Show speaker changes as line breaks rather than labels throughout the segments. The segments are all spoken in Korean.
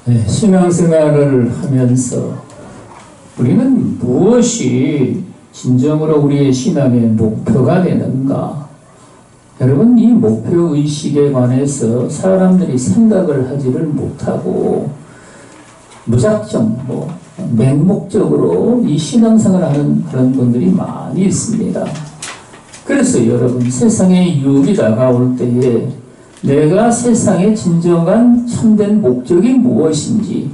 네, 신앙생활을 하면서 우리는 무엇이 진정으로 우리의 신앙의 목표가 되는가? 여러분, 이 목표의식에 관해서 사람들이 생각을 하지를 못하고 무작정, 맹목적으로 이 신앙생활을 하는 그런 분들이 많이 있습니다. 그래서 여러분, 세상에 유혹이 다가올 때에 내가 세상의 진정한 참된 목적이 무엇인지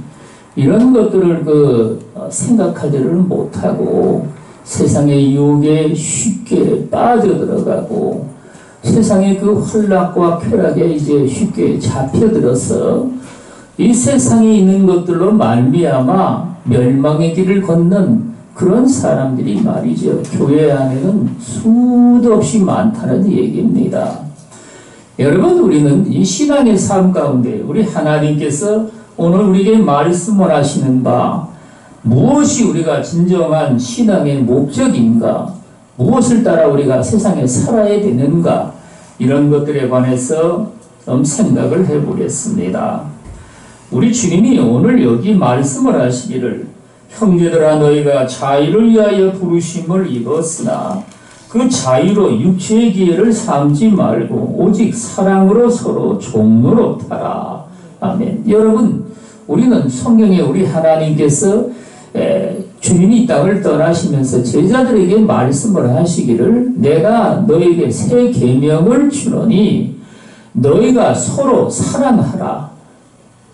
이런 것들을 생각하지를 못하고 세상의 유혹에 쉽게 빠져들어가고 세상의 그 혼락과 쾌락에 이제 쉽게 잡혀들어서 이 세상에 있는 것들로 말미암아 멸망의 길을 걷는 그런 사람들이 말이죠. 교회 안에는 수도 없이 많다는 얘기입니다. 여러분, 우리는 이 신앙의 삶 가운데 우리 하나님께서 오늘 우리에게 말씀을 하시는 바 무엇이 우리가 진정한 신앙의 목적인가, 무엇을 따라 우리가 세상에 살아야 되는가, 이런 것들에 관해서 좀 생각을 해보겠습니다. 우리 주님이 오늘 여기 말씀을 하시기를 형제들아 너희가 자유를 위하여 부르심을 입었으나 그 자유로 육체의 기회를 삼지 말고 오직 사랑으로 서로 종노릇하라. 아멘. 여러분, 우리는 성경에 우리 하나님께서 주님이 이 땅을 떠나시면서 제자들에게 말씀을 하시기를 내가 너에게 새 계명을 주노니 너희가 서로 사랑하라.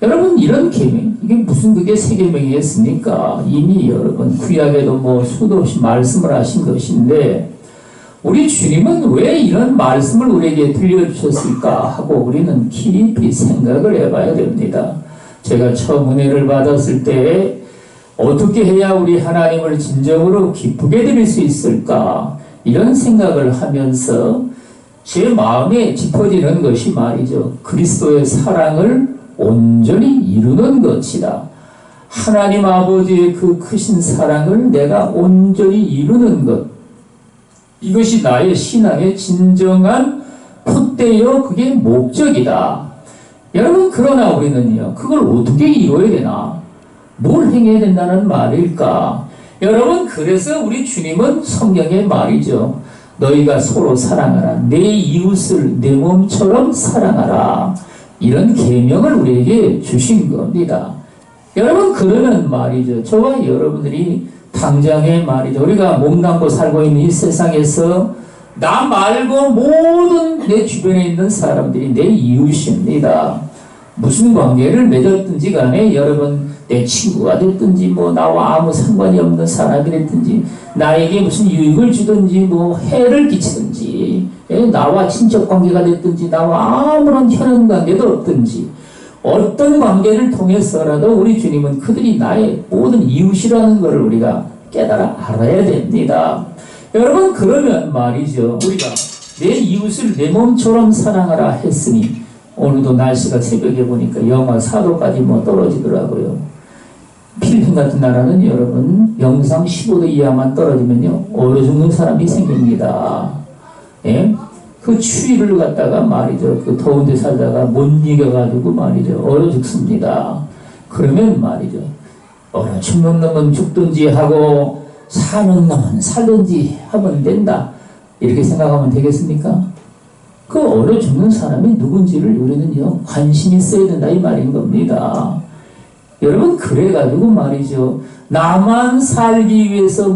여러분, 이런 계명, 이게 무슨 그게 새 계명이겠습니까? 이미 여러분 구약에도 수도 없이 말씀을 하신 것인데 우리 주님은 왜 이런 말씀을 우리에게 들려주셨을까 하고 우리는 깊이 생각을 해봐야 됩니다. 제가 처음 은혜를 받았을 때 어떻게 해야 우리 하나님을 진정으로 기쁘게 드릴 수 있을까, 이런 생각을 하면서 제 마음에 짚어지는 것이 말이죠. 그리스도의 사랑을 온전히 이루는 것이다. 하나님 아버지의 그 크신 사랑을 내가 온전히 이루는 것, 이것이 나의 신앙의 진정한 풋대요 그게 목적이다. 여러분, 그러나 우리는요, 그걸 어떻게 이루어야 되나? 뭘 행해야 된다는 말일까? 여러분, 그래서 우리 주님은 성경에 말이죠. 너희가 서로 사랑하라. 내 이웃을 내 몸처럼 사랑하라. 이런 계명을 우리에게 주신 겁니다. 여러분, 그러면 말이죠. 저와 여러분들이 당장에 말이죠. 우리가 몸담고 살고 있는 이 세상에서 나 말고 모든 내 주변에 있는 사람들이 내 이웃입니다. 무슨 관계를 맺었든지 간에 여러분 내 친구가 됐든지 나와 아무 상관이 없는 사람이 됐든지 나에게 무슨 유익을 주든지 해를 끼치든지 나와 친척 관계가 됐든지 나와 아무런 혈연 관계도 없든지 어떤 관계를 통해서라도 우리 주님은 그들이 나의 모든 이웃이라는 것을 우리가 깨달아 알아야 됩니다. 여러분, 그러면 말이죠. 우리가 내 이웃을 내 몸처럼 사랑하라 했으니 오늘도 날씨가 새벽에 보니까 영하 4도까지 떨어지더라고요. 필리핀 같은 나라는 여러분 영상 15도 이하만 떨어지면요 얼어 죽는 사람이 생깁니다. 예? 그 추위를 갖다가 말이죠. 그 더운 데 살다가 못 이겨가지고 말이죠. 얼어 죽습니다. 그러면 말이죠. 얼어 죽는 놈은 죽든지 하고 사는 놈은 살든지 하면 된다. 이렇게 생각하면 되겠습니까? 그 얼어 죽는 사람이 누군지를 우리는요 관심이 있어야 된다 이 말인 겁니다. 여러분, 그래가지고 말이죠. 나만 살기 위해서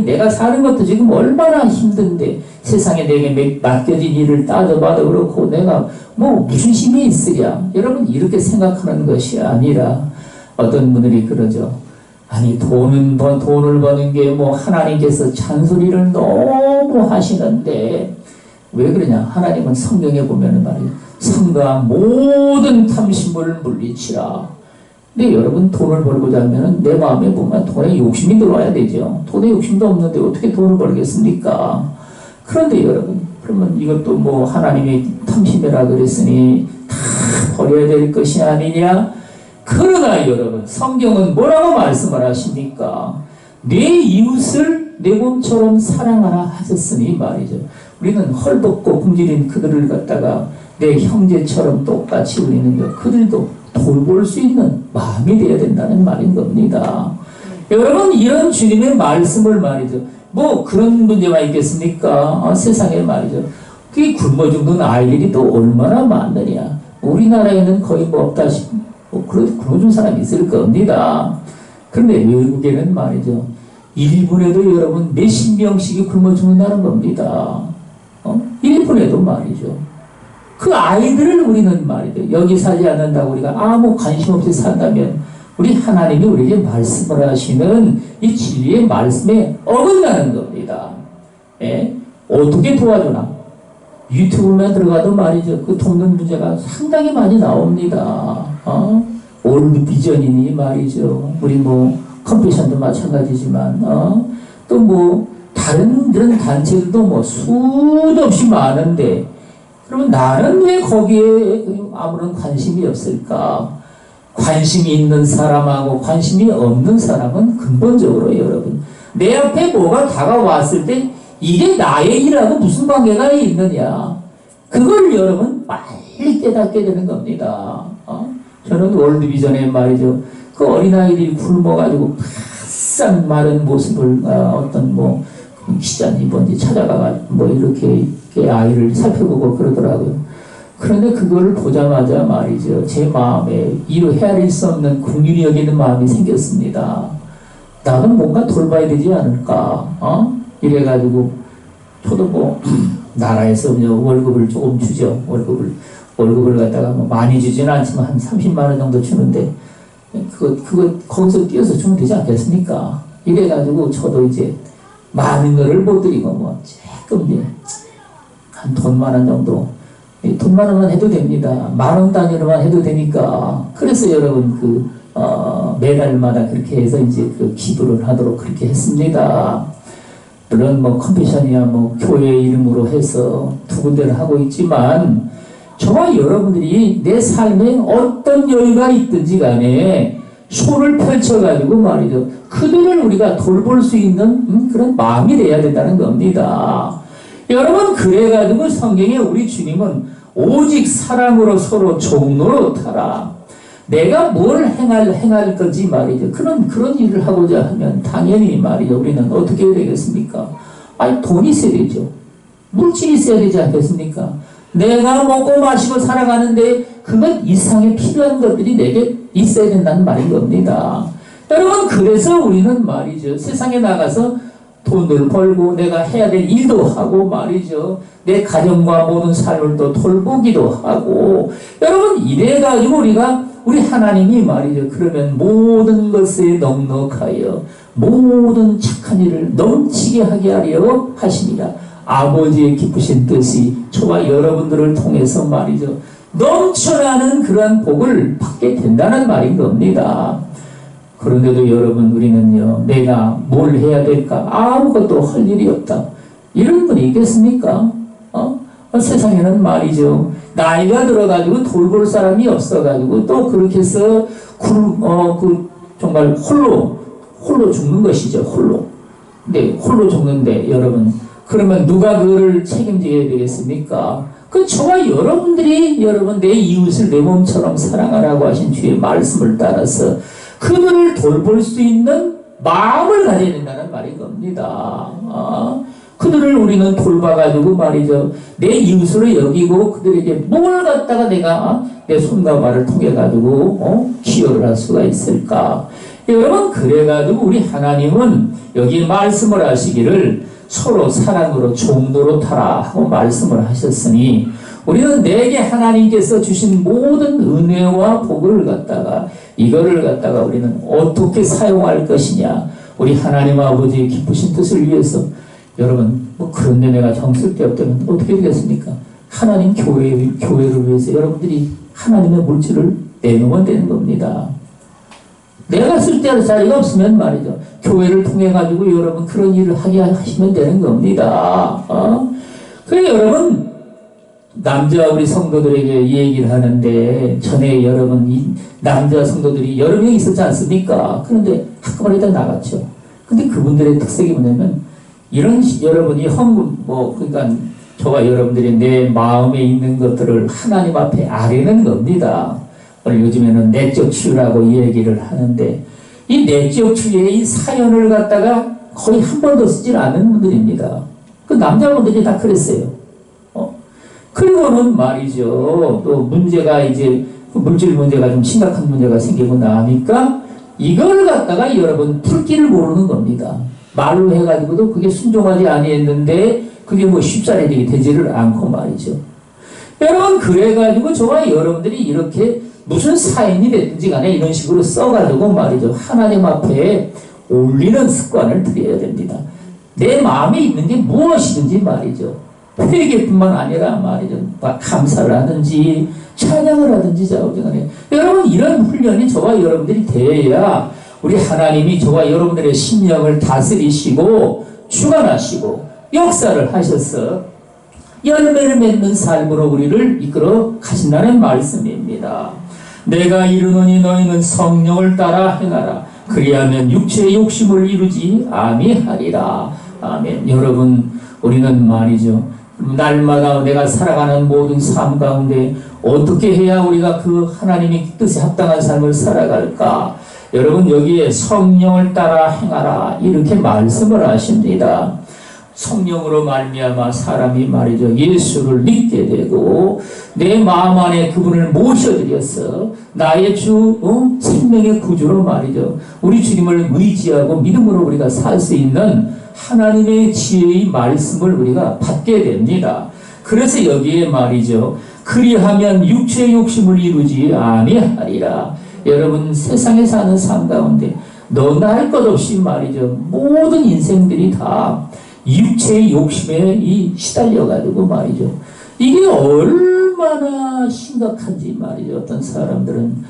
내가 사는 것도 지금 얼마나 힘든데 세상에 내게 맡겨진 일을 따져봐도 그렇고 내가 무슨 힘이 있으랴. 여러분, 이렇게 생각하는 것이 아니라 어떤 분들이 그러죠. 아니, 돈을 버는 게 하나님께서 잔소리를 너무 하시는데 왜 그러냐? 하나님은 성경에 보면은 말이에요. 성도와 모든 탐심을 물리치라. 근데 여러분, 돈을 벌고자 하면은 내 마음에 보면 돈에 욕심이 들어와야 되죠. 돈에 욕심도 없는데 어떻게 돈을 벌겠습니까? 그런데 여러분, 그러면 이것도 하나님의 탐심이라 그랬으니 다 버려야 될 것이 아니냐? 그러나 여러분, 성경은 뭐라고 말씀을 하십니까? 내 이웃을 내 몸처럼 사랑하라 하셨으니 말이죠. 우리는 헐벗고 굶주린 그들을 갖다가 내 형제처럼 똑같이 우리는 그들도 돌볼 수 있는 마음이 되어야 된다는 말인 겁니다. 여러분, 이런 주님의 말씀을 말이죠. 뭐 그런 문제가 있겠습니까? 세상에 말이죠. 그 굶어 죽는 아이들이 또 얼마나 많느냐. 우리나라에는 거의 뭐 없다시피 뭐 그런 사람이 있을 겁니다. 그런데 외국에는 말이죠. 1분에도 여러분 몇십 명씩이 굶어 죽는다는 겁니다. 1분에도 말이죠. 그 아이들을 우리는 말이죠. 여기 살지 않는다고 우리가 아무 관심 없이 산다면 우리 하나님이 우리에게 말씀을 하시는 이 진리의 말씀에 어긋나는 겁니다. 예? 어떻게 도와주나? 유튜브만 들어가도 말이죠. 그 돕는 문제가 상당히 많이 나옵니다. 올드 비전이니 말이죠. 우리 뭐 컴패션도 마찬가지지만 또 뭐 다른 이런 단체들도 뭐 수도 없이 많은데 그러면 나는 왜 거기에 아무런 관심이 없을까? 관심이 있는 사람하고 관심이 없는 사람은 근본적으로 여러분 내 앞에 뭐가 다가왔을 때 이게 나의 일하고 무슨 관계가 있느냐 그걸 여러분 빨리 깨닫게 되는 겁니다. 저는 월드비전에 말이죠 그 어린아이들이 굶어가지고 바싹 마른 모습을 어떤 뭐 기자님 뭔지 찾아가가지고 뭐 이렇게 아이를 살펴보고 그러더라고요. 그런데 그걸 보자마자 말이죠. 제 마음에 이루 헤아릴 수 없는 긍휼히 여기는 마음이 생겼습니다. 나도 뭔가 돌봐야 되지 않을까? 이래가지고 저도 뭐 나라에서 월급을 조금 주죠. 월급을 갖다가 뭐 많이 주지는 않지만 한 30만 원 정도 주는데 그거 거기서 띄어서 주면 되지 않겠습니까? 이래가지고 저도 이제 많은 거를 못 드리고 뭐 조금 이제 한 돈 10,000원 정도 돈 10,000원만 해도 됩니다. 10,000원 단위로만 해도 되니까 그래서 여러분 매달마다 그렇게 해서 이제 그 기부를 하도록 그렇게 했습니다. 물론 뭐 컴패션이야 뭐 교회 이름으로 해서 두 군데를 하고 있지만 저와 여러분들이 내 삶에 어떤 여유가 있든지 간에 손을 펼쳐가지고 말이죠. 그들을 우리가 돌볼 수 있는 그런 마음이 돼야 된다는 겁니다. 여러분 그래가지고 성경에 우리 주님은 오직 사랑으로 서로 종로로 타라. 내가 뭘 행할 건지 말이죠. 그런 일을 하고자 하면 당연히 말이죠. 우리는 어떻게 해야 되겠습니까? 아니 돈이 있어야 되죠. 물질이 있어야 되지 않겠습니까? 내가 먹고 마시고 살아가는데 그것 이상에 필요한 것들이 내게 있어야 된다는 말인 겁니다. 여러분 그래서 우리는 말이죠. 세상에 나가서 돈을 벌고 내가 해야 될 일도 하고 말이죠. 내 가정과 모든 삶을 또 돌보기도 하고 여러분 이래가지고 우리 하나님이 말이죠. 그러면 모든 것에 넉넉하여 모든 착한 일을 넘치게 하게 하려 하시니라. 아버지의 기쁘신 뜻이 저와 여러분들을 통해서 말이죠. 넘쳐나는 그러한 복을 받게 된다는 말인 겁니다. 그런데도 여러분 우리는요. 내가 뭘 해야 될까? 아무것도 할 일이 없다. 이런 분이 있겠습니까? 세상에는 말이죠. 나이가 들어가지고 돌볼 사람이 없어가지고 또 그렇게 해서 정말 홀로 죽는 것이죠. 홀로. 근데 홀로 죽는데 여러분 그러면 누가 그를 책임져야 되겠습니까? 저와 여러분들이 여러분 내 이웃을 내 몸처럼 사랑하라고 하신 주의 말씀을 따라서 그들을 돌볼 수 있는 마음을 가져야 된다는 말인 겁니다. 그들을 우리는 돌봐가지고 말이죠. 내 이웃으로 여기고 그들에게 뭘 갖다가 내가 내 손과 발을 통해가지고 기여를 할 수가 있을까? 여러분 그래가지고 우리 하나님은 여기 말씀을 하시기를 서로 사랑으로 종로로 타라 하고 말씀을 하셨으니 우리는 내게 하나님께서 주신 모든 은혜와 복을 갖다가 이거를 갖다가 우리는 어떻게 사용할 것이냐 우리 하나님 아버지의 기쁘신 뜻을 위해서 여러분 뭐 그런데 내가 정쓸 데 없다면 어떻게 되겠습니까? 하나님 교회를 위해서 여러분들이 하나님의 물질을 내놓으면 되는 겁니다. 내가 쓸 때 자리가 없으면 말이죠. 교회를 통해 가지고 여러분 그런 일을 하게 하시면 되는 겁니다. 그래 여러분 남자 우리 성도들에게 얘기를 하는데 전에 여러분 이 남자 성도들이 여러 명 있었지 않습니까? 그런데 한꺼번에 다 나갔죠. 근데 그분들의 특색이 뭐냐면 이런 여러분이 그러니까 저와 여러분들이 내 마음에 있는 것들을 하나님 앞에 아뢰는 겁니다. 오늘 요즘에는 내적 치유라고 얘기를 하는데 이 내적 치유의 이 사연을 갖다가 거의 한 번도 쓰질 않은 분들입니다. 그 남자분들이 다 그랬어요. 그리고는 말이죠. 또 문제가 이제 물질 문제가 좀 심각한 문제가 생기고 나니까 이걸 갖다가 여러분 풀기를 모르는 겁니다. 말로 해가지고도 그게 순종하지 아니했는데 그게 뭐 쉽사리 되지를 않고 말이죠. 여러분 그래가지고 저와 여러분들이 이렇게 무슨 사연이 됐든지 간에 이런 식으로 써가지고 말이죠. 하나님 앞에 올리는 습관을 들여야 됩니다. 내 마음에 있는 게 무엇이든지 말이죠. 회개뿐만 아니라 말이죠. 감사를 하든지 찬양을 하든지 자오전간에 여러분 이런 훈련이 저와 여러분들이 돼야 우리 하나님이 저와 여러분들의 심령을 다스리시고 주관하시고 역사를 하셔서 열매를 맺는 삶으로 우리를 이끌어 가신다는 말씀입니다. 내가 이르노니 너희는 성령을 따라 행하라. 그리하면 육체의 욕심을 이루지 아니하리라. 아멘. 여러분 우리는 말이죠. 날마다 내가 살아가는 모든 삶 가운데 어떻게 해야 우리가 그 하나님의 뜻에 합당한 삶을 살아갈까? 여러분 여기에 성령을 따라 행하라 이렇게 말씀을 하십니다. 성령으로 말미암아 사람이 말이죠. 예수를 믿게 되고 내 마음 안에 그분을 모셔드려서 나의 주 생명의 구주로 말이죠. 우리 주님을 의지하고 믿음으로 우리가 살 수 있는 하나님의 지혜의 말씀을 우리가 받게 됩니다. 그래서 여기에 말이죠. 그리하면 육체의 욕심을 이루지 아니하리라. 여러분 세상에 사는 삶 가운데 너나 할 것 없이 말이죠. 모든 인생들이 다 육체의 욕심에 시달려가지고 말이죠. 이게 얼마나 심각한지 말이죠. 어떤 사람들은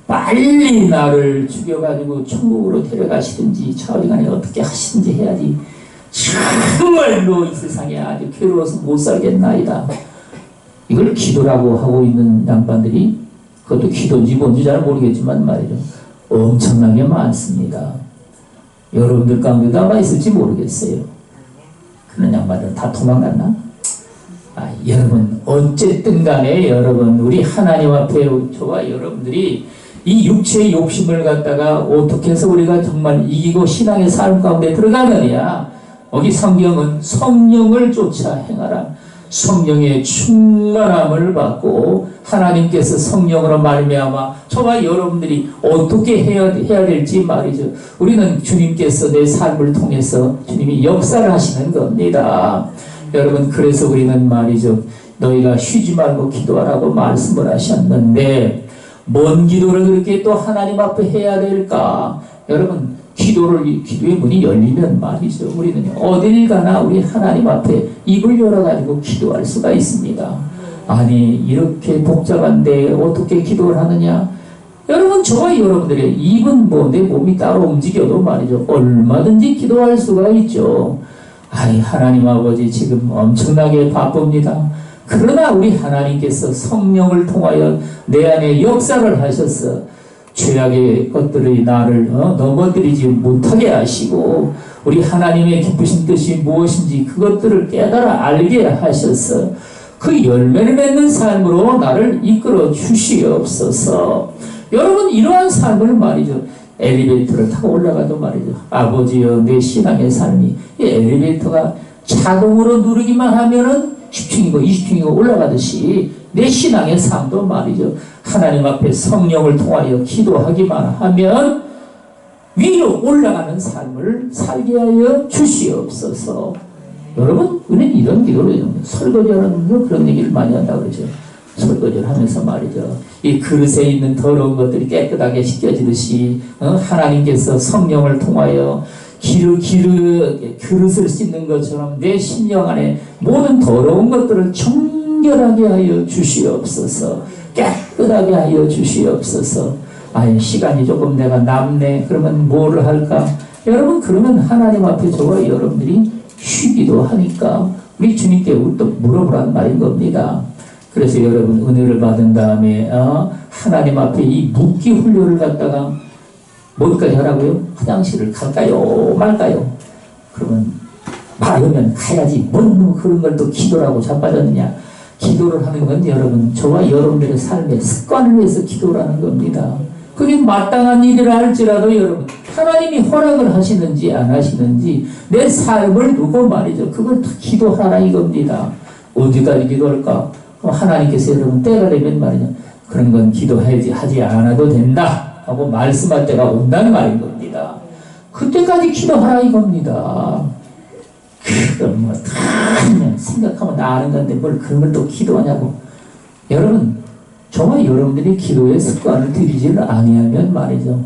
빨리 나를 죽여가지고 천국으로 데려가시든지 차오리간에 어떻게 하시든지 해야지 정말로 이 세상에 아주 괴로워서 못 살겠나이다. 이걸 기도라고 하고 있는 양반들이 그것도 기도인지 뭔지 잘 모르겠지만 말이죠. 엄청나게 많습니다. 여러분들 가운데도 아마 있을지 모르겠어요. 그런 양반들은 다 도망갔나? 여러분 어쨌든 간에 여러분 우리 하나님 앞에 저와 여러분들이 이 육체의 욕심을 갖다가 어떻게 해서 우리가 정말 이기고 신앙의 삶 가운데 들어가느냐. 여기 성경은 성령을 쫓아 행하라. 성령의 충만함을 받고 하나님께서 성령으로 말미암아 저와 여러분들이 어떻게 해야 될지 말이죠. 우리는 주님께서 내 삶을 통해서 주님이 역사를 하시는 겁니다. 여러분 그래서 우리는 말이죠. 너희가 쉬지 말고 기도하라고 말씀을 하셨는데 뭔 기도를 그렇게 또 하나님 앞에 해야 될까? 여러분 기도의 문이 열리면 말이죠. 우리는 어딜 가나 우리 하나님 앞에 입을 열어가지고 기도할 수가 있습니다. 아니 이렇게 복잡한데 어떻게 기도를 하느냐? 여러분 저와 여러분들의 입은 뭐 내 몸이 따로 움직여도 말이죠. 얼마든지 기도할 수가 있죠. 아니 하나님 아버지 지금 엄청나게 바쁩니다. 그러나 우리 하나님께서 성령을 통하여 내 안에 역사를 하셔서 죄악의 것들이 나를 넘어뜨리지 못하게 하시고 우리 하나님의 기쁘신 뜻이 무엇인지 그것들을 깨달아 알게 하셔서 그 열매를 맺는 삶으로 나를 이끌어 주시옵소서. 여러분 이러한 삶을 말이죠. 엘리베이터를 타고 올라가도 말이죠. 아버지여 내 신앙의 삶이 이 엘리베이터가 자동으로 누르기만 하면은 10층이고 20층이고 올라가듯이 내 신앙의 삶도 말이죠. 하나님 앞에 성령을 통하여 기도하기만 하면 위로 올라가는 삶을 살게 하여 주시옵소서. 여러분 우리는 이런 기도를 설거지하는 그런 얘기를 많이 한다고 그러죠. 설거지를 하면서 말이죠. 이 그릇에 있는 더러운 것들이 깨끗하게 씻겨지듯이 하나님께서 성령을 통하여 그릇을 씻는 것처럼 내 심령 안에 모든 더러운 것들을 정결하게 하여 주시옵소서. 깨끗하게 하여 주시옵소서. 시간이 조금 내가 남네. 그러면 뭐를 할까? 여러분 그러면 하나님 앞에 저와 여러분들이 쉬기도 하니까 우리 주님께 또 물어보란 말인 겁니다. 그래서 여러분 은혜를 받은 다음에 하나님 앞에 이 묵기 훈련을 갖다가 뭐까지 하라고요? 화장실을 갈까요? 말까요? 그러면 말하면 가야지. 뭔 그런 걸 또 기도라고 자빠졌느냐? 기도를 하는 건 여러분, 저와 여러분들의 삶의 습관을 위해서 기도를 하는 겁니다. 그게 마땅한 일이라 할지라도 여러분, 하나님이 허락을 하시는지 안 하시는지 내 삶을 두고 말이죠. 그걸 기도하라 이겁니다. 언제까지 기도할까? 하나님께서 여러분 때가 되면 말이죠. 그런 건 기도하지 하지 않아도 된다 하고 말씀할 때가 온다는 말인 겁니다. 그때까지 기도하라 이겁니다. 그럼 뭐 다 그냥 생각하면 다 아는 건데 뭘 그런 걸 또 기도하냐고. 여러분, 저와 여러분들이 기도의 습관을 들이지를 아니하면 말이죠.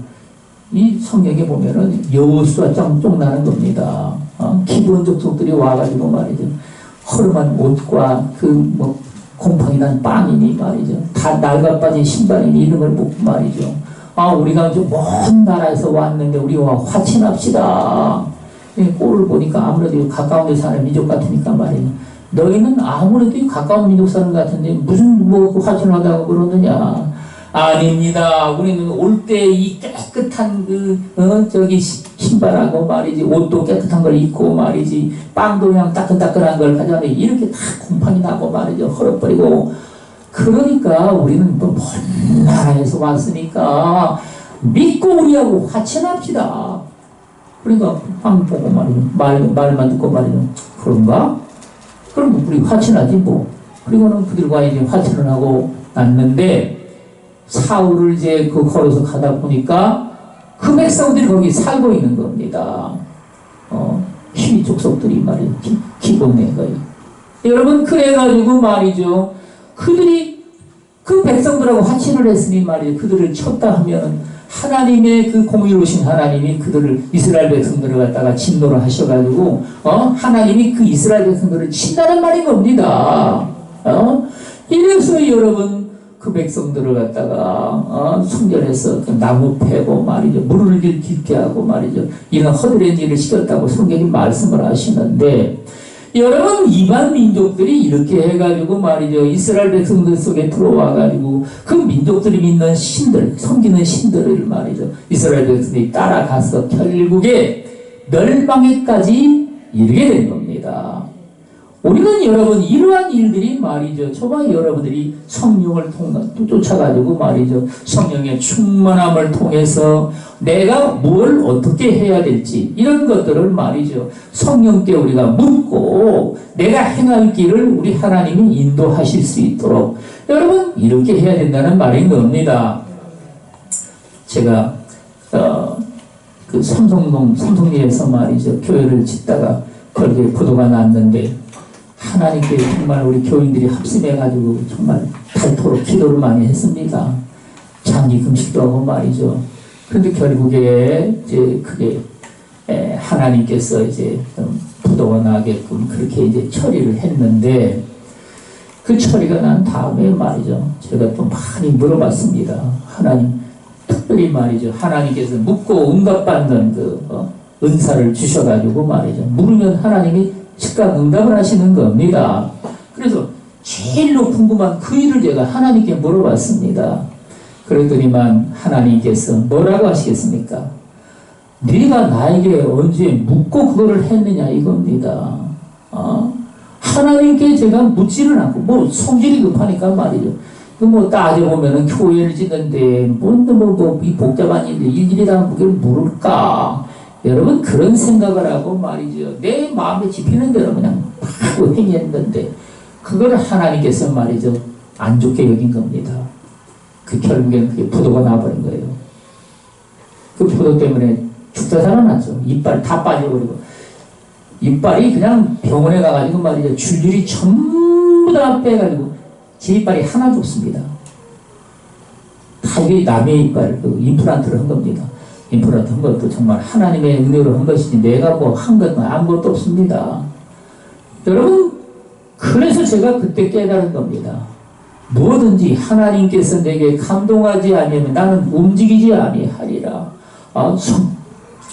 이 성경에 보면은 여호수아 짱똥 나는 겁니다. 기브온 족속들이 와가지고 말이죠. 허름한 옷과 그 뭐 곰팡이 난 빵이니 말이죠. 다 낡아빠진 신발이니 이런 걸 먹고 말이죠. 우리가 좀 먼 나라에서 왔는데 우리와 화친합시다. 꼴을 보니까 아무래도 가까운 데 사는 민족 같으니까 말이죠. 너희는 아무래도 가까운 민족 사는 것 같은데 무슨 뭐 화친하다고 그러느냐. 아닙니다. 우리는 올 때 이 깨끗한 저기 신발하고 말이지, 옷도 깨끗한 걸 입고 말이지, 빵도 그냥 따끈따끈한 걸 가져왔는데 이렇게 다 곰팡이 나고 말이죠. 헐어버리고. 그러니까 우리는 또 먼 나라에서 왔으니까 믿고 우리하고 화친합시다. 그러니까 빵 보고 말이죠. 말만 듣고 말이죠. 그런가? 그럼 우리 화친하지 뭐. 그리고는 그들과 이제 화친을 하고 났는데 사울을 이제 걸어서 가다 보니까 그 백성들이 거기 살고 있는 겁니다. 히위 족속들이 말이죠. 기본에 거의. 여러분, 그래가지고 말이죠. 그들이 그 백성들하고 화친을 했으니 말이죠. 그들을 쳤다 하면 하나님의 그 공의로우신 하나님이 그들을 이스라엘 백성들을 갖다가 진노를 하셔가지고 하나님이 그 이스라엘 백성들을 친다는 말인 겁니다. 이래서 여러분 그 백성들을 갖다가 순결해서 나무 패고 말이죠. 물을 깊게 하고 말이죠. 이런 허드렛 일을 시켰다고 성경이 말씀을 하시는데 여러분 이방 민족들이 이렇게 해가지고 말이죠. 이스라엘 백성들 속에 들어와가지고 그 민족들이 믿는 신들, 섬기는 신들을 말이죠. 이스라엘 백성들이 따라가서 결국에 멸망에까지 이르게 된 겁니다. 우리는 여러분 이러한 일들이 말이죠. 저와 여러분들이 성령을 쫓아가지고 말이죠. 성령의 충만함을 통해서 내가 뭘 어떻게 해야 될지 이런 것들을 말이죠. 성령께 우리가 묻고 내가 행할 길을 우리 하나님이 인도하실 수 있도록 여러분 이렇게 해야 된다는 말인 겁니다. 제가 그 삼성리에서 말이죠. 교회를 짓다가 거기에 부도가 났는데 하나님께 정말 우리 교인들이 합심해가지고 정말 닳도록 기도를 많이 했습니다. 장기 금식도 하고 말이죠. 그런데 결국에 이제 그게 하나님께서 이제 부도가 나게끔 그렇게 이제 처리를 했는데 그 처리가 난 다음에 말이죠. 제가 또 많이 물어봤습니다. 하나님, 특별히 말이죠. 하나님께서 묻고 응답받는 그 은사를 주셔가지고 말이죠. 물으면 하나님이 즉각 응답을 하시는 겁니다. 그래서 제일로 궁금한 그 일을 제가 하나님께 물어봤습니다. 그랬더니만 하나님께서 뭐라고 하시겠습니까? 네가 나에게 언제 묻고 그거를 했느냐 이겁니다. 하나님께 제가 묻지는 않고 뭐 성질이 급하니까 말이죠. 뭐 따져보면은 교회를 짓는데 이 복잡한 일이다 그걸 물을까? 여러분 그런 생각을 하고 말이죠. 내 마음에 집히는 대로 그냥 하고 행했는데 그걸 하나님께서 말이죠. 안 좋게 여긴 겁니다. 그 결국엔 그게 부도가 나버린 거예요. 그 부도 때문에 죽다 살아났죠. 이빨 다 빠져버리고 이빨이 그냥 병원에 가가지고 말이죠. 줄줄이 전부 다 빼가지고 제 이빨이 하나도 없습니다. 다 이게 남의 이빨 그 임플란트를 한 겁니다. 임플란트 한 것도 정말 하나님의 은혜로 한 것이지 내가 뭐 한 건 아무것도 없습니다. 여러분 그래서 제가 그때 깨달은 겁니다. 뭐든지 하나님께서 내게 감동하지 아니하면 나는 움직이지 아니하리라.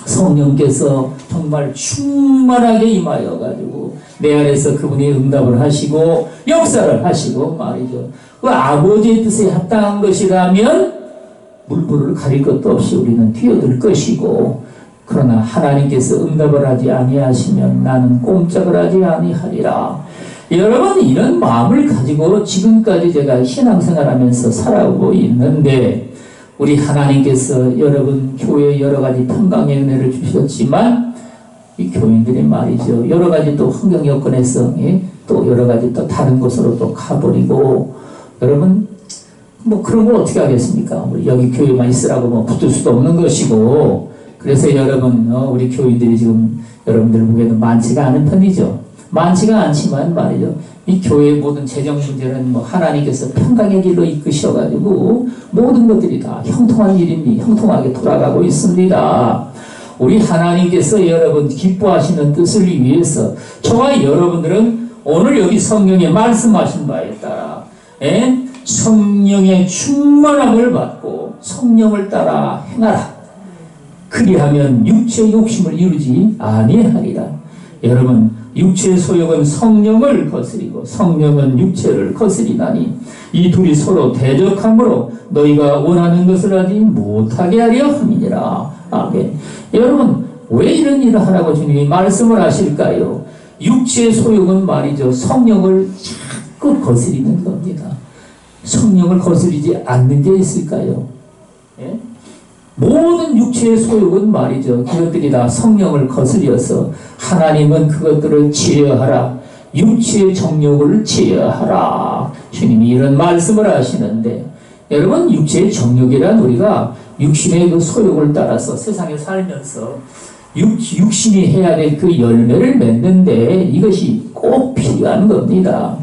성령께서 정말 충만하게 임하여가지고 내 안에서 그분이 응답을 하시고 역사를 하시고 말이죠. 그 아버지의 뜻에 합당한 것이라면 물불을 가릴 것도 없이 우리는 뛰어들 것이고 그러나 하나님께서 응답을 하지 아니하시면 나는 꼼짝을 하지 아니하리라. 여러분, 이런 마음을 가지고 지금까지 제가 신앙생활하면서 살아오고 있는데, 우리 하나님께서 여러분 교회에 여러 가지 평강의 은혜를 주셨지만, 이 교인들이 말이죠, 여러 가지 또 환경 여건에서 또 여러 가지 또 다른 곳으로 또 가버리고, 여러분 뭐 그런 걸 어떻게 하겠습니까? 우리 여기 교회만 있으라고 뭐 붙을 수도 없는 것이고. 그래서 여러분, 우리 교인들이 지금 여러분들 보기에는 많지가 않은 편이죠. 많지가 않지만 말이죠, 이 교회의 모든 재정 문제는 뭐 하나님께서 평강의 길로 이끄셔가지고 모든 것들이 다 형통한 일입니다. 형통하게 돌아가고 있습니다. 우리 하나님께서 여러분 기뻐하시는 뜻을 위해서 저와 여러분들은 오늘 여기 성경에 말씀하신 바에 따라 성령의 충만함을 받고 성령을 따라 행하라. 그리하면 육체의 욕심을 이루지 아니하리라. 여러분, 육체의 소욕은 성령을 거스리고 성령은 육체를 거스리나니 이 둘이 서로 대적함으로 너희가 원하는 것을 하지 못하게 하려 함이니라. 아멘. 여러분, 왜 이런 일을 하라고 주님이 말씀을 하실까요? 육체의 소욕은 말이죠, 성령을 자꾸 거스리는 겁니다. 성령을 거스리지 않는 게 있을까요? 예? 모든 육체의 소욕은 말이죠, 그것들이 다 성령을 거스려서 하나님은 그것들을 제어하라. 육체의 정욕을 제어하라. 주님이 이런 말씀을 하시는데, 여러분, 육체의 정욕이란 우리가 육신의 그 소욕을 따라서 세상에 살면서 육신이 해야 될 그 열매를 맺는데 이것이 꼭 필요한 겁니다.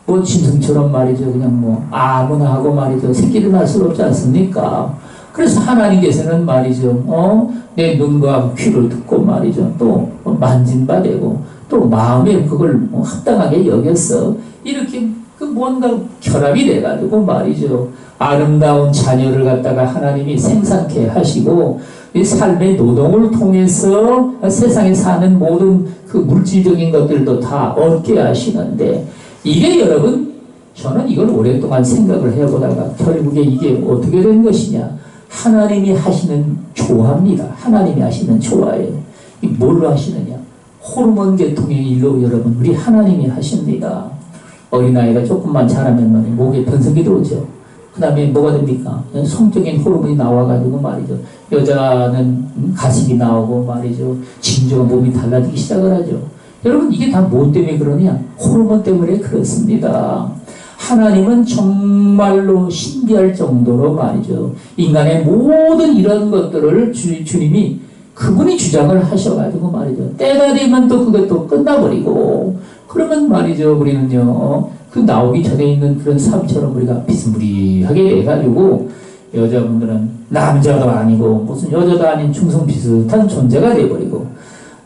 뭐 짐승처럼 말이죠, 그냥 뭐 아무나 하고 말이죠, 새끼를 낳을 수 없지 않습니까? 그래서 하나님께서는 말이죠, 내 눈과 귀를 듣고 말이죠, 또 만진바 되고 또 마음에 그걸 합당하게 여겨서 이렇게 그 뭔가 결합이 돼가지고 말이죠, 아름다운 자녀를 갖다가 하나님이 생산케 하시고 이 삶의 노동을 통해서 세상에 사는 모든 그 물질적인 것들도 다 얻게 하시는데, 이게 여러분, 저는 이걸 오랫동안 생각을 해보다가 결국에 이게 어떻게 된 것이냐, 하나님이 하시는 조화입니다. 하나님이 하시는 조화예요. 이 뭘로 하시느냐, 호르몬 계통의 일로 여러분 우리 하나님이 하십니다. 어린아이가 조금만 자라면 목에 변성기 들어오죠. 그 다음에 뭐가 됩니까? 성적인 호르몬이 나와가지고 말이죠, 여자는 가슴이 나오고 말이죠, 진조가 몸이 달라지기 시작을 하죠. 여러분, 이게 다 뭐 때문에 그러냐? 호르몬 때문에 그렇습니다. 하나님은 정말로 신기할 정도로 말이죠, 인간의 모든 이런 것들을 주님이 그분이 주장을 하셔가지고 말이죠, 때가 되면 또 그것도 끝나버리고, 그러면 말이죠, 우리는요, 그 나오기 전에 있는 그런 삶처럼 우리가 비스무리하게 해가지고 여자분들은 남자도 아니고 무슨 여자도 아닌 중성 비슷한 존재가 돼버리고,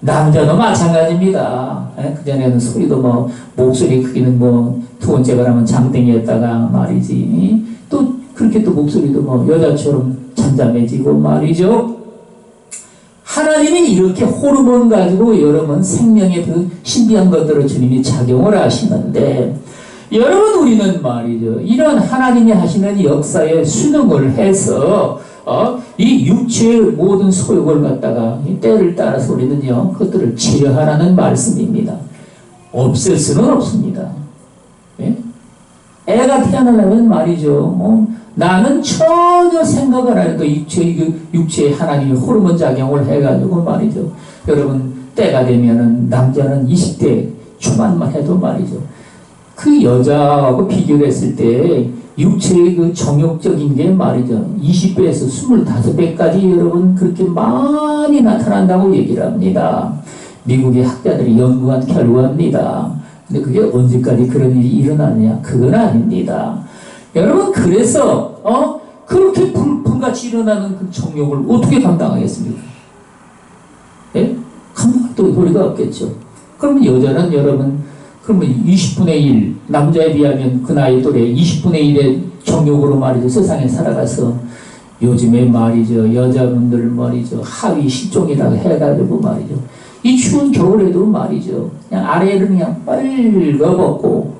남자도 마찬가지입니다. 그전에는 소리도 뭐 목소리 크기는 뭐 두 번째가 라면 장땡이였다가 말이지, 또 그렇게 또 목소리도 뭐 여자처럼 잠잠해지고 말이죠. 하나님이 이렇게 호르몬 가지고 여러분 생명의 그 신비한 것들을 주님이 작용을 하시는데, 여러분, 우리는 말이죠, 이런 하나님이 하시는 역사에 순응을 해서 이 육체의 모든 소욕을 갖다가 이 때를 따라서 우리는요, 그것들을 제어하라는 말씀입니다. 없앨 수는 없습니다. 예? 애가 태어나려면 말이죠, 나는 전혀 생각을 안 해도 육체의 하나님이 호르몬 작용을 해가지고 말이죠, 여러분, 때가 되면은 남자는 20대 초반만 해도 말이죠, 그 여자하고 비교를 했을 때 육체의 그 정욕적인 게 말이죠, 20배에서 25배까지 여러분 그렇게 많이 나타난다고 얘기를 합니다. 미국의 학자들이 연구한 결과입니다. 근데 그게 언제까지 그런 일이 일어나느냐? 그건 아닙니다. 여러분, 그래서 그렇게 불같이 일어나는 그 정욕을 어떻게 감당하겠습니까? 예? 감당할 도리가 없겠죠. 그러면 여자는 여러분, 그러면 20분의 1, 남자에 비하면 그 나이 또래 20분의 1의 정욕으로 말이죠, 세상에 살아가서 요즘에 말이죠, 여자분들 말이죠, 하위 실종이라고 해가지고 말이죠, 이 추운 겨울에도 말이죠, 그냥 아래를 그냥 빨가벗고,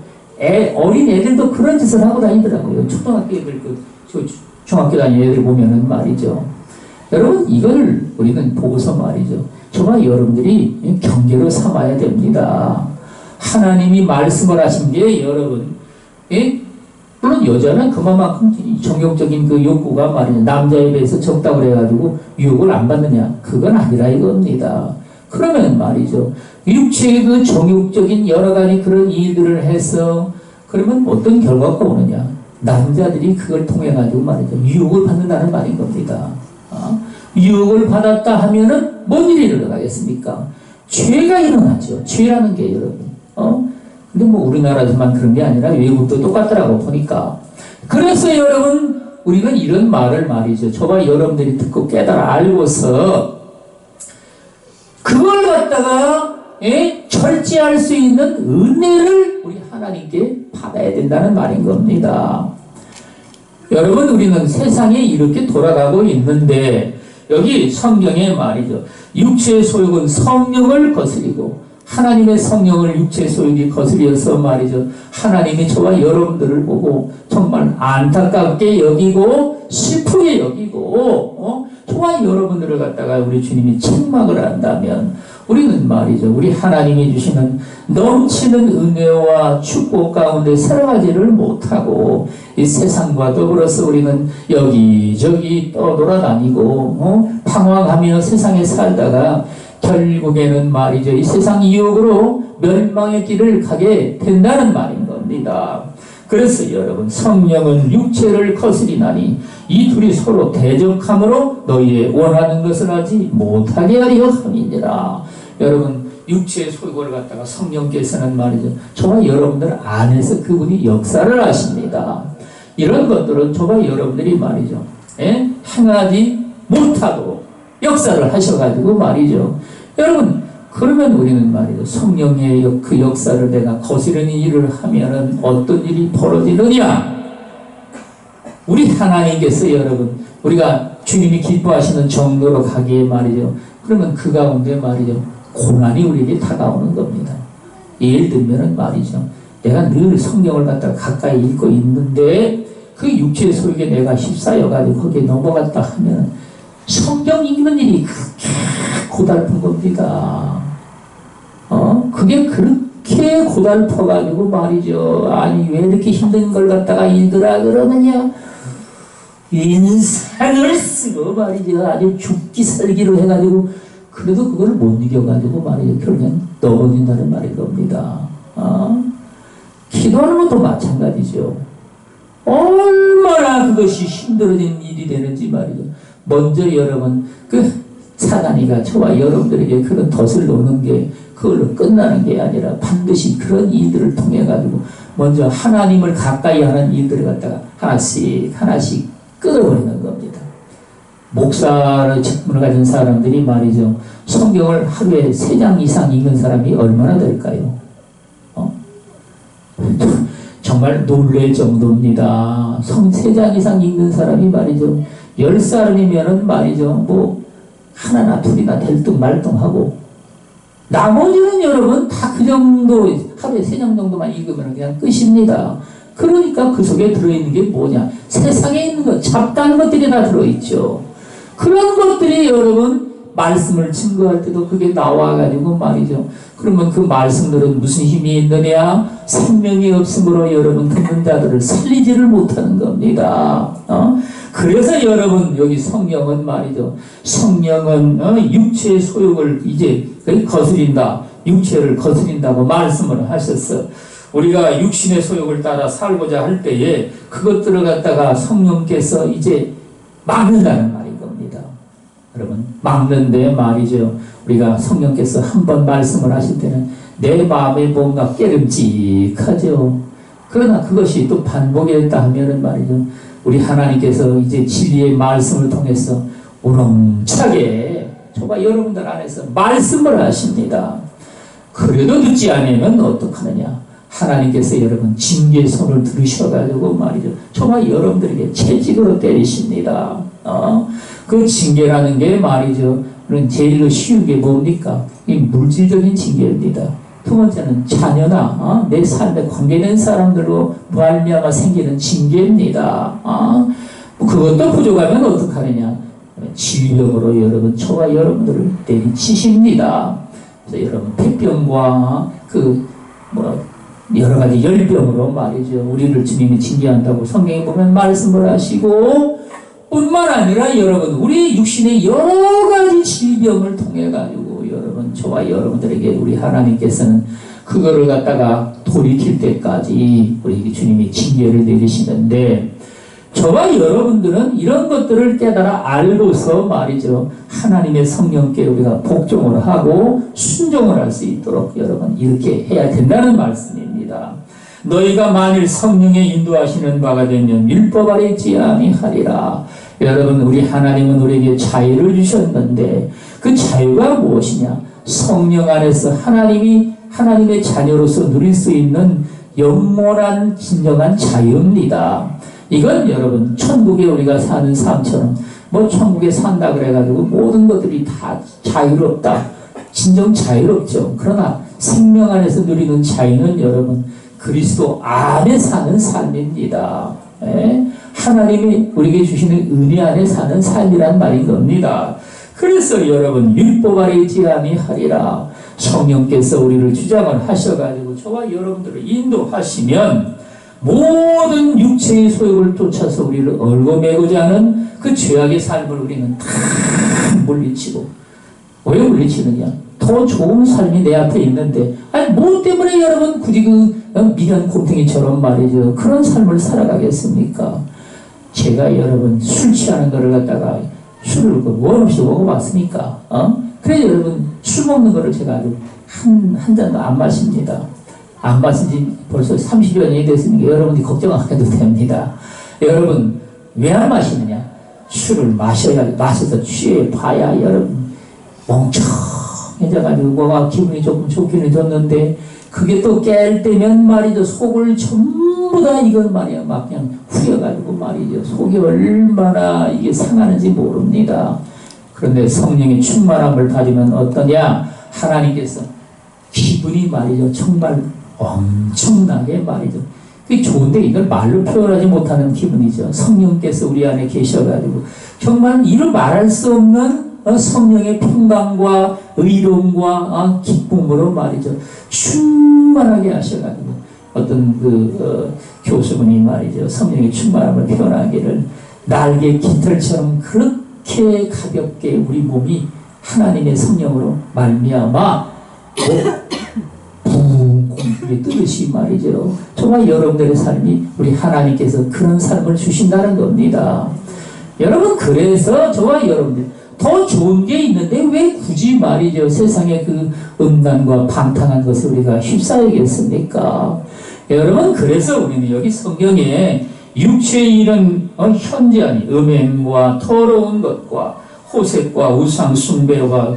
어린 애들도 그런 짓을 하고 다니더라고요. 초등학교 애들, 중학교 다니는 애들 보면은 말이죠. 여러분, 이걸 우리는 보고서 말이죠, 정말 여러분들이 경계로 삼아야 됩니다. 하나님이 말씀을 하신 게 여러분, 예? 물론 여자는 그만큼 정욕적인 그 욕구가 말이죠. 남자에 비해서 적다고 그래가지고 유혹을 안 받느냐? 그건 아니라 이겁니다. 그러면 말이죠. 육체의 그 정욕적인 여러 가지 그런 일들을 해서 그러면 어떤 결과가 오느냐? 남자들이 그걸 통해 가지고 말이죠. 유혹을 받는다는 말인 겁니다. 유혹을 받았다 하면은 뭔 일이 일어나겠습니까? 죄가 일어나죠. 죄라는 게 여러분. 근데 뭐 우리나라에서만 그런 게 아니라 외국도 똑같더라고 보니까. 그래서 여러분 우리는 이런 말을 말이죠. 저와 여러분들이 듣고 깨달아 알고서 그걸 갖다가 절제할 수 있는 은혜를 우리 하나님께 받아야 된다는 말인 겁니다. 여러분 우리는 세상에 이렇게 돌아가고 있는데 여기 성경에 말이죠. 육체의 소욕은 성령을 거스리고 하나님의 성령을 육체의 소욕이 거스려서 말이죠. 하나님이 저와 여러분들을 보고 정말 안타깝게 여기고 슬프게 여기고 저와 여러분들을 갖다가 우리 주님이 책망을 한다면 우리는 말이죠. 우리 하나님이 주시는 넘치는 은혜와 축복 가운데 살아가지를 못하고 이 세상과 더불어서 우리는 여기저기 떠돌아다니고 방황하며 세상에 살다가 결국에는 말이죠. 이 세상 유혹으로 멸망의 길을 가게 된다는 말인 겁니다. 그래서 여러분 성령은 육체를 거스리나니 이 둘이 서로 대적함으로 너희의 원하는 것을 하지 못하게 하려 함이니라. 여러분 육체의 소욕을 갖다가 성령께서는 말이죠. 저와 여러분들 안에서 그분이 역사를 하십니다. 이런 것들은 저와 여러분들이 말이죠. 행하지 못하도록 역사를 하셔가지고 말이죠. 여러분 그러면 우리는 말이죠. 성령의 그 역사를 내가 거스르는 일을 하면은 어떤 일이 벌어지느냐? 우리 하나님께서 여러분 우리가 주님이 기뻐하시는 정도로 가기에 말이죠. 그러면 그 가운데 말이죠. 고난이 우리에게 다가오는 겁니다. 예를 들면은 말이죠. 내가 늘 성경을 갖다가 가까이 읽고 있는데 그 육체의 소욕에 내가 휩싸여가지고 거기에 넘어갔다 하면 성경 읽는 일이 그렇게 고달픈 겁니다. 그게 그렇게 고달퍼가지고 말이죠. 아니 왜 이렇게 힘든 걸 갖다가 읽으라 그러느냐? 인생을 쓰고 말이죠. 아주 죽기 살기로 해가지고 그래도 그걸 못 이겨가지고 말이죠. 결국엔 넘어진다는 말인 겁니다. 기도하는 것도 마찬가지죠. 얼마나 그것이 힘들어진 일이 되는지 말이죠. 먼저 여러분 그 사단이가 저와 여러분들에게 그런 덫을 놓는 게 그걸로 끝나는 게 아니라 반드시 그런 일들을 통해 가지고 먼저 하나님을 가까이 하는 일들을 갖다가 하나씩 끊어버리는 겁니다. 목사를 직분을 가진 사람들이 말이죠. 성경을 하루에 3장 이상 읽는 사람이 얼마나 될까요? 정말 놀랄 정도입니다. 3장 이상 읽는 사람이 말이죠. 10사람이면은 말이죠. 뭐 하나나 둘이나 될뚱말뚱하고 나머지는 여러분 다 그 정도 하루에 3장 정도만 읽으면 그냥 끝입니다. 그러니까 그 속에 들어있는 게 뭐냐? 세상에 있는 것, 잡다한 것들이 다 들어있죠. 그런 것들이 여러분 말씀을 증거할 때도 그게 나와가지고 말이죠. 그러면 그 말씀들은 무슨 힘이 있느냐? 생명이 없으므로 여러분 듣는 자들을 살리지를 못하는 겁니다. 그래서 여러분 여기 성령은 말이죠. 성령은 육체의 소욕을 이제 거스린다. 육체를 거스린다고 말씀을 하셨어. 우리가 육신의 소욕을 따라 살고자 할 때에 그것들을 갖다가 성령께서 이제 막는다는 말인 겁니다. 여러분 막는데 말이죠. 우리가 성령께서 한번 말씀을 하실 때는 내 마음에 뭔가 깨름직하죠. 그러나 그것이 또 반복이 됐다 하면은 말이죠. 우리 하나님께서 이제 진리의 말씀을 통해서 우렁차게 저와 여러분들 안에서 말씀을 하십니다. 그래도 듣지 않으면 어떡하느냐? 하나님께서 여러분 징계의 손을 들으셔가지고 말이죠. 저와 여러분들에게 채찍으로 때리십니다. 그 징계라는 게 말이죠. 제일 쉬운 게 뭡니까? 이 물질적인 징계입니다. 두 번째는 자녀나 내 삶에 관계된 사람들로 말미암아 생기는 징계입니다. 그것도 부족하면 어떡하느냐? 질병으로 여러분 저와 여러분들을 때리치십니다. 그래서 여러분 폐병과 그 뭐 여러 가지 열병으로 말이죠. 우리를 주님이 징계한다고 성경에 보면 말씀을 하시고, 뿐만 아니라 여러분, 우리 육신의 여러 가지 질병을 통해 가지고 여러분, 저와 여러분들에게 우리 하나님께서는 그거를 갖다가 돌이킬 때까지 우리 주님이 징계를 내리시는데, 저와 여러분들은 이런 것들을 깨달아 알고서 말이죠, 하나님의 성령께 우리가 복종을 하고 순종을 할 수 있도록 여러분 이렇게 해야 된다는 말씀입니다. 너희가 만일 성령의 인도하시는 바가 되면 율법 아래 있지 아니하리라. 여러분, 우리 하나님은 우리에게 자유를 주셨는데 그 자유가 무엇이냐? 성령 안에서 하나님의 자녀로서 누릴 수 있는 영원한 진정한 자유입니다. 이건 여러분, 천국에 우리가 사는 삶처럼 뭐 천국에 산다 그래가지고 모든 것들이 다 자유롭다, 진정 자유롭죠. 그러나 생명 안에서 누리는 자유는 여러분 그리스도 안에 사는 삶입니다. 하나님이 우리에게 주시는 은혜 안에 사는 삶이란 말인 겁니다. 그래서 여러분, 율법 아래 있지 아니하리라. 성령께서 우리를 주장을 하셔가지고 저와 여러분들을 인도하시면 모든 육체의 소욕을 쫓아서 우리를 얽어매고자 하는 그 죄악의 삶을 우리는 다 물리치고, 왜 물리치느냐? 더 좋은 삶이 내 앞에 있는데, 아니 뭐 때문에 여러분 굳이 그 미련 곰탱이처럼 말이죠, 그런 삶을 살아가겠습니까? 제가 여러분 술 취하는 거를 갖다가 술을 원 없이 먹어봤으니까, 그래서 여러분 술 먹는 거를 제가 아주 한 잔도 안 마십니다. 안 마신 지 벌써 30여 년이 됐으니까 여러분이 걱정 안 해도 됩니다. 여러분, 왜 안 마시느냐? 술을 마셔서 취해 봐야 여러분 멍청해져가지고 뭐가 기분이 조금 좋기는 좋는데, 그게 또 깰 때면 말이죠, 속을 전부 다 이건 말이야 막 그냥 후려가지고 말이죠, 속이 얼마나 이게 상하는지 모릅니다. 그런데 성령의 충만함을 가지면 어떠냐? 하나님께서 기분이 말이죠, 정말 엄청나게 말이죠. 그게 좋은데 이걸 말로 표현하지 못하는 기분이죠. 성령께서 우리 안에 계셔가지고 정말 이루 말할 수 없는 성령의 평강과 의로움과 기쁨으로 말이죠, 충만하게 하셔가지고 어떤 교수분이 말이죠, 성령의 충만함을 표현하기를 날개 깃털처럼 그렇게 가볍게 우리 몸이 하나님의 성령으로 말미암아 공중에 뜨듯이 말이죠, 정말 여러분들의 삶이 우리 하나님께서 그런 삶을 주신다는 겁니다. 여러분, 그래서 저와 여러분들 더 좋은 게 있는데 왜 굳이 말이죠, 세상의 그 음란과 방탕한 것을 우리가 휩싸이겠습니까? 여러분, 그래서 우리는 여기 성경에 육체의 이런 현저한 음행과 더러운 것과 호색과 우상 숭배와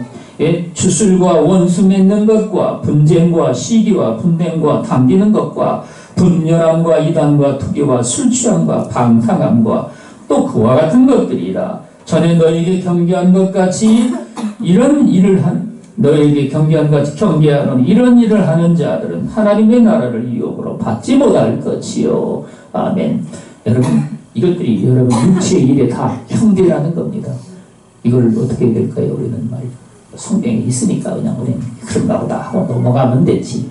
주술과 원수 맺는 것과 분쟁과 시기와 분쟁과 당기는 것과 분열함과 이단과 투기와 술 취함과 방탕함과 또 그와 같은 것들이라. 전에 너에게 경계한 것 같이 이런 일을 너에게 경계한 것 같이 경계하는 이런 일을 하는 자들은 하나님의 나라를 유업으로 받지 못할 것이요. 아멘. 여러분, 이것들이 여러분 육체의 일에 다 형제라는 겁니다. 이걸 어떻게 해야 될까요? 우리는 말이죠, 성경에 있으니까 그냥 우리는 그런가 보다 하고 넘어가면 되지.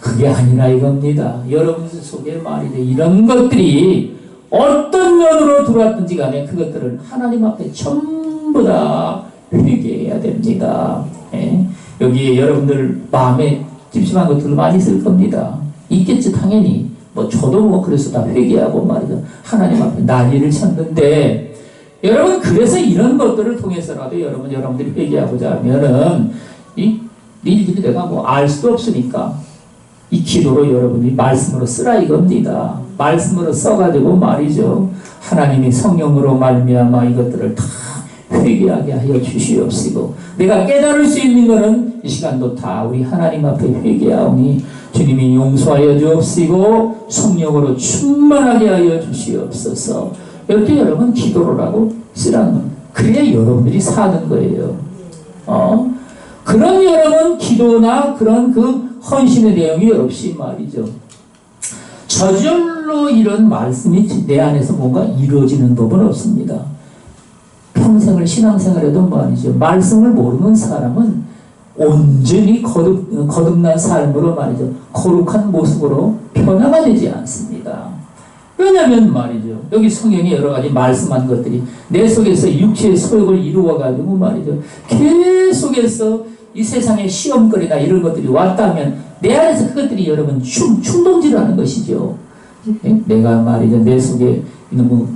그게 아니라 이겁니다. 여러분 속에 말이죠, 이런 것들이 어떤 면으로 들어왔든지 간에 그것들을 하나님 앞에 전부 다 회개해야 됩니다. 여기에 여러분들 마음에 찝찝한 것들 많이 있을 겁니다. 있겠지, 당연히. 뭐 저도 뭐 그래서 다 회개하고 말이죠, 하나님 앞에 난리를 쳤는데, 여러분, 그래서 이런 것들을 통해서라도 여러분들이 회개하고자 하면은 이 일들이 내가 뭐 알 수도 없으니까 이 기도로 여러분이 말씀으로 쓰라 이겁니다. 말씀으로 써가지고 말이죠, 하나님이 성령으로 말미암아 이것들을 다 회개하게 하여 주시옵시고, 내가 깨달을 수 있는 것은 이 시간도 다 우리 하나님 앞에 회개하오니 주님이 용서하여 주옵시고 성령으로 충만하게 하여 주시옵소서. 이렇게 여러분 기도를 하고 쓰라는 겁니다. 그래야 여러분들이 사는 거예요. 그런 여러분 기도나 그런 그 헌신의 내용이 없이 말이죠, 저절로 이런 말씀이 내 안에서 뭔가 이루어지는 법은 없습니다. 평생을 신앙생활해도 말이죠, 말씀을 모르는 사람은 온전히 거듭난 삶으로 말이죠. 거룩한 모습으로 변화가 되지 않습니다. 왜냐하면 말이죠. 여기 성경이 여러 가지 말씀한 것들이 내 속에서 육체의 소욕을 이루어가지고 말이죠. 계속해서 이 세상의 시험거리나 이런 것들이 왔다면 내 안에서 그것들이 여러분 충동질을 하는 것이죠. 내가 말이죠. 내 속에 있는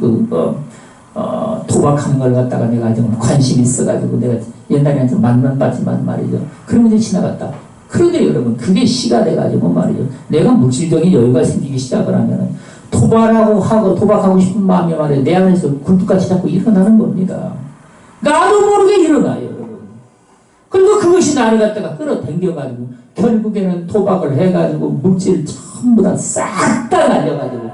도박하는 걸 갖다가 내가 좀 관심이 있어가지고 내가 옛날에는 좀 만만받지만 말이죠. 그러면 이제 지나갔다. 그런데 여러분 그게 시가 돼가지고 말이죠. 내가 물질적인 여유가 생기기 시작을 하면은 도박하고 싶은 마음이 말이죠. 내 안에서 굴뚝같이 자꾸 일어나는 겁니다. 나도 모르게 일어나요, 여러분. 그리고 그것이 나를 갖다가 끌어당겨가지고 결국에는 도박을 해가지고 물질 전부 다 싹 다 날려가지고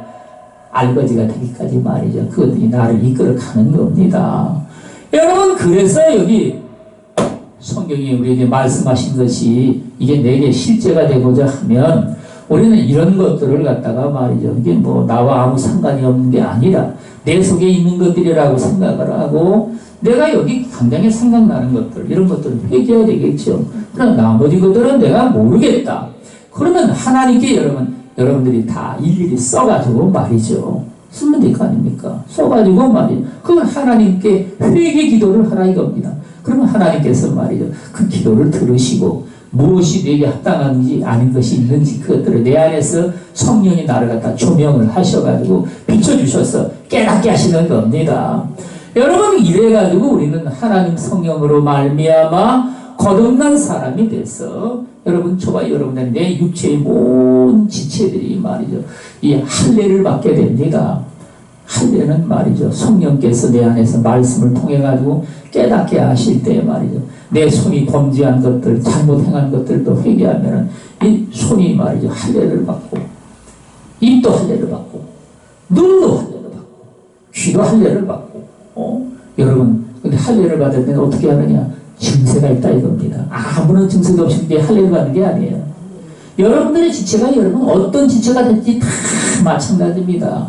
알거지가 되기까지 말이죠. 그것들이 나를 이끌어 가는 겁니다. 여러분, 그래서 여기 성경이 우리에게 말씀하신 것이 이게 내게 실제가 되고자 하면 우리는 이런 것들을 갖다가 말이죠. 이게 뭐 나와 아무 상관이 없는 게 아니라 내 속에 있는 것들이라고 생각을 하고 내가 여기 당장에 생각나는 것들, 이런 것들을 회개해야 되겠죠. 그러나 나머지 것들은 내가 모르겠다. 그러면 하나님께 여러분들이 다 일일이 써가지고 말이죠. 쓰면 될 거 아닙니까? 써가지고 말이죠. 그건 하나님께 회개 기도를 하라 이겁니다. 그러면 하나님께서 말이죠. 그 기도를 들으시고 무엇이 내게 합당한지 아닌 것이 있는지 그것들을 내 안에서 성령이 나를 갖다 조명을 하셔가지고 비춰주셔서 깨닫게 하시는 겁니다. 여러분, 이래가지고 우리는 하나님 성령으로 말미암아 거듭난 사람이 돼서 여러분, 저와 여러분의 내 육체의 모든 지체들이 말이죠. 이 할례를 받게 됩니다. 할례는 말이죠. 성령께서 내 안에서 말씀을 통해 가지고 깨닫게 하실 때 말이죠. 내 손이 범죄한 것들, 잘못 행한 것들도 회개하면은 이 손이 말이죠. 할례를 받고, 입도 할례를 받고, 눈도 할례를 받고, 귀도 할례를 받고, 여러분, 근데 할례를 받을 때는 어떻게 하느냐? 증세가 있다 이겁니다. 아무런 증세도 없이 그게 할례를 받는 게 아니에요. 여러분들의 지체가 여러분 어떤 지체가 될지 다 마찬가지입니다.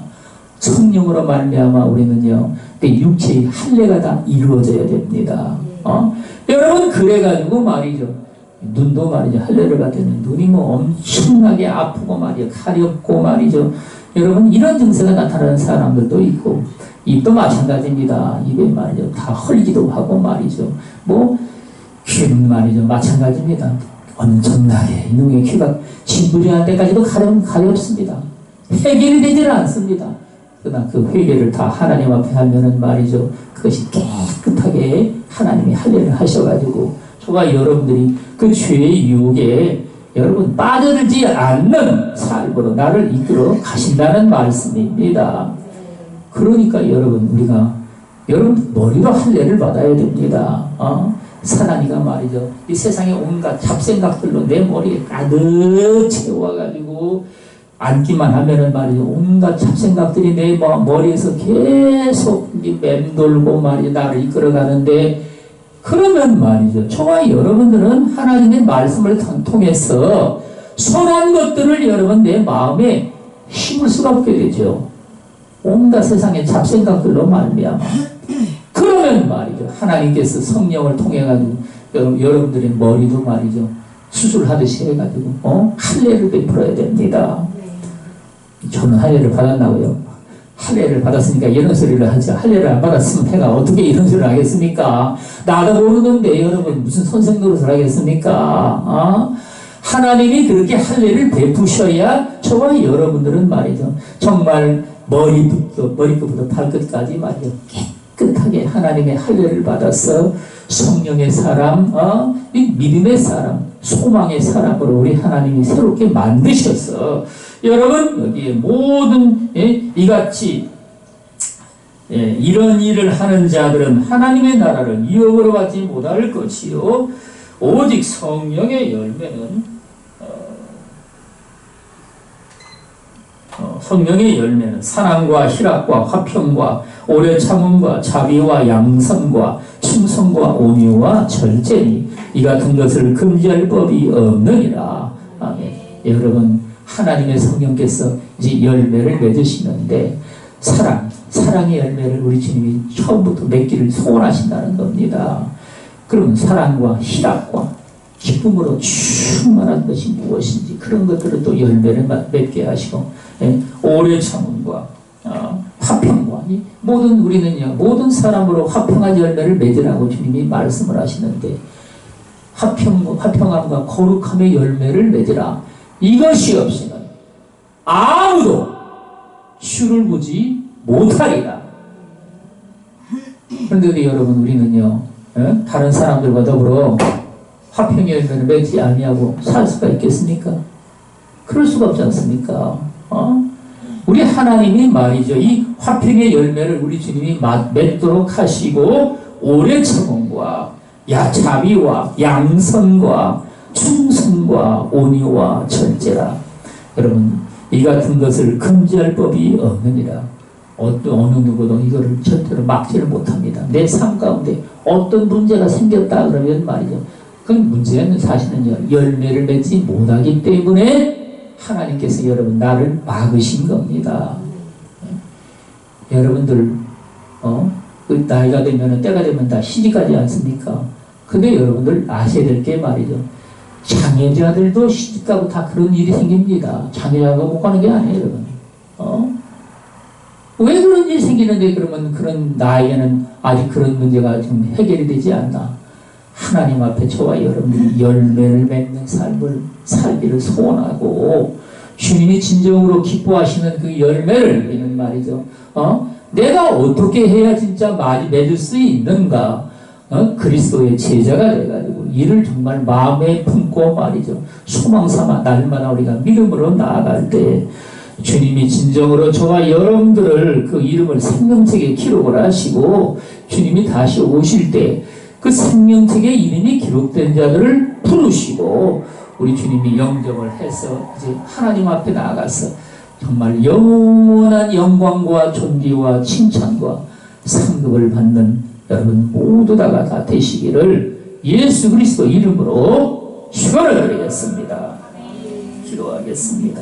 성령으로 말미암아 우리는요, 내 육체의 할례가 다 이루어져야 됩니다. 여러분, 그래가지고 말이죠. 눈도 말이죠. 할례를 받으면 눈이 뭐 엄청나게 아프고 말이죠. 가렵고 말이죠. 여러분, 이런 증세가 나타나는 사람들도 있고, 입도 마찬가지입니다. 입에 말이죠. 다 헐기도 하고 말이죠. 뭐, 귀는 말이죠. 마찬가지입니다. 엄청나게 이놈의 귀가 진부리한 데까지도 가렵습니다. 해결이 되지는 않습니다. 그러나 그 회개를 다 하나님 앞에 하면은 말이죠. 그것이 깨끗하게 하나님이 할례를 하셔가지고 저와 여러분들이 그 죄의 유혹에 여러분 빠져들지 않는 삶으로 나를 이끌어 가신다는 말씀입니다. 그러니까 여러분 머리로 할례를 받아야 됩니다. 사단이가 말이죠. 이 세상의 온갖 잡생각들로 내 머리에 가득 채워가지고 앉기만 하면은 말이죠. 온갖 잡생각들이 내 머리에서 계속 맴돌고 말이죠. 나를 이끌어가는데 그러면 말이죠. 저와 여러분들은 하나님의 말씀을 통해서 선한 것들을 여러분 내 마음에 심을 수가 없게 되죠. 온갖 세상의 잡생각들로 말미암아. 그러면 말이죠. 하나님께서 성령을 통해 가지고 여러분들의 머리도 말이죠. 수술하듯이 해가지고 할례를 베풀어야 됩니다. 저는 할례를 받았나고요? 할례를 받았으니까 이런 소리를 하죠. 할례를 안 받았으면 내가 어떻게 이런 소리를 하겠습니까? 나도 모르는데 여러분 무슨 선생 노릇을 하겠습니까? 하나님이 그렇게 할례를 베푸셔야 저와 여러분들은 말이죠. 정말 머리끝부터 발끝까지 말이죠. 깨끗하게 하나님의 할례를 받아서 성령의 사람, 믿음의 사람, 소망의 사람으로 우리 하나님이 새롭게 만드셔서 여러분 여기에 모든 이같이 이런 일을 하는 자들은 하나님의 나라를 유업으로 받지 못할 것이요 오직 성령의 열매는 사랑과 희락과 화평과 오래 참음과 자비와 양선과 충성과 온유와 절제니 이 같은 것을 금지할 법이 없느니라. 아멘. 여러분, 하나님의 성령께서 이제 열매를 맺으시는데 사랑의 열매를 우리 주님이 처음부터 맺기를 소원하신다는 겁니다. 그러면 사랑과 희락과 기쁨으로 충만한 것이 무엇인지 그런 것들을 또 열매를 맺게 하시고, 예, 오래 참음과 화평과 모든 우리는요 모든 사람으로 화평한 열매를 맺으라고 주님이 말씀을 하시는데, 화평함과 거룩함의 열매를 맺으라. 이것이 없이는 아무도 주를 보지 못하리라. 그런데 여러분, 우리는요 다른 사람들과 더불어 화평의 열매를 맺지 아니하고 살 수가 있겠습니까? 그럴 수가 없지 않습니까? 우리 하나님이 말이죠, 이 화평의 열매를 우리 주님이 맺도록 하시고, 오래 참음과 자비와 양선과 충성과 온유와 절제라. 여러분, 이 같은 것을 금지할 법이 없느니라. 어느 누구도 이거를 절대로 막지를 못합니다. 내 삶 가운데 어떤 문제가 생겼다 그러면 말이죠, 그 문제는 사실은요 열매를 맺지 못하기 때문에 하나님께서 여러분 나를 막으신 겁니다. 여러분들 그 나이가 되면, 때가 되면 다 시집가지 않습니까? 근데 여러분들 아셔야 될 게 말이죠, 장애자들도 시집가고 다 그런 일이 생깁니다. 장애자가 못 가는 게 아니에요, 여러분. 왜 그런 일이 생기는데, 그러면 그런 나이에는 아직 그런 문제가 좀 해결이 되지 않나? 하나님 앞에 저와 여러분들이 열매를 맺는 삶을 살기를 소원하고, 주님이 진정으로 기뻐하시는 그 열매를 이는 말이죠. 내가 어떻게 해야 진짜 많이 맺을 수 있는가? 그리스도의 제자가 돼가지고 이를 정말 마음에 품고 말이죠, 소망 삼아 날마다 우리가 믿음으로 나아갈 때 주님이 진정으로 저와 여러분들을 그 이름을 생명책에 기록을 하시고, 주님이 다시 오실 때 그 생명책에 이름이 기록된 자들을 부르시고, 우리 주님이 영접을 해서 이제 하나님 앞에 나아가서 정말 영원한 영광과 존귀와 칭찬과 상급을 받는 여러분 모두 다 되시기를 예수 그리스도 이름으로 축원을 드리겠습니다. 기도하겠습니다.